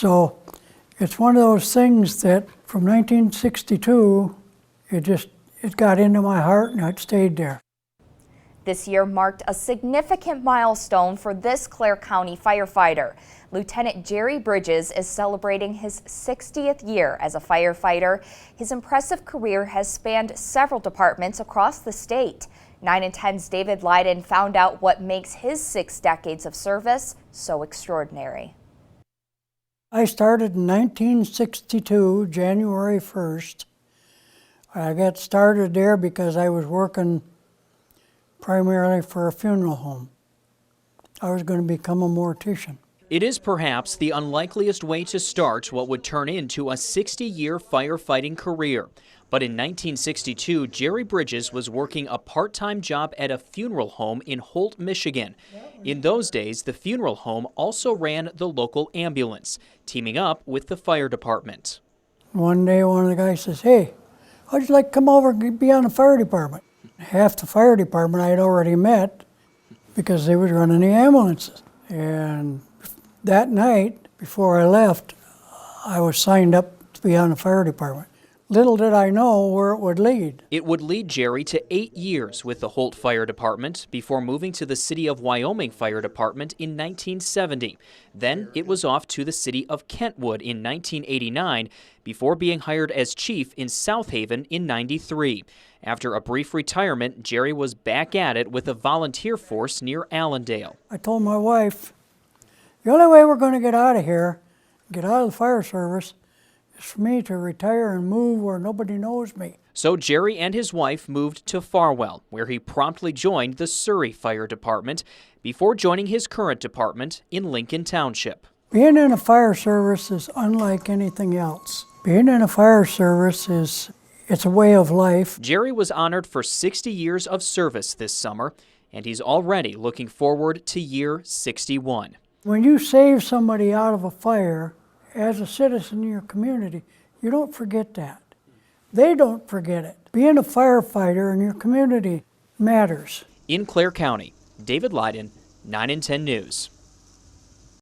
So it's one of those things that from 1962, it got into my heart and it stayed there. This year marked a significant milestone for this Clare County firefighter. Lieutenant Jerry Bridges is celebrating his 60th year as a firefighter. His impressive career has spanned several departments across the state. 9 and 10's David Lyden found out what makes his 6 decades of service so extraordinary. I started in 1962, January 1st. I got started there because I was working primarily for a funeral home. I was going to become a mortician. It is perhaps the unlikeliest way to start what would turn into a 60-year firefighting career. But in 1962, Jerry Bridges was working a part-time job at a funeral home in Holt, Michigan. In those days, the funeral home also ran the local ambulance, teaming up with the fire department. One day, one of the guys says, "Hey, how'd you like to come over and be on the fire department?" Half the fire department I had already met because they was running the ambulances. And that night, before I left, I was signed up to be on the fire department. Little did I know where it would lead. It would lead Jerry to 8 years with the Holt Fire Department before moving to the City of Wyoming Fire Department in 1970. Then it was off to the City of Kentwood in 1989 before being hired as chief in South Haven in 93. After a brief retirement, Jerry was back at it with a volunteer force near Allendale. I told my wife, the only way we're going to get out of here, get out of the fire service, is for me to retire and move where nobody knows me. So Jerry and his wife moved to Farwell, where he promptly joined the Surrey Fire Department before joining his current department in Lincoln Township. Being in a fire service is unlike anything else. Being in a fire service it's a way of life. Jerry was honored for 60 years of service this summer, and he's already looking forward to year 61. When you save somebody out of a fire, as a citizen in your community, you don't forget that. They don't forget it. Being a firefighter in your community matters. In Clare County, David Lyden, 9 and 10 News.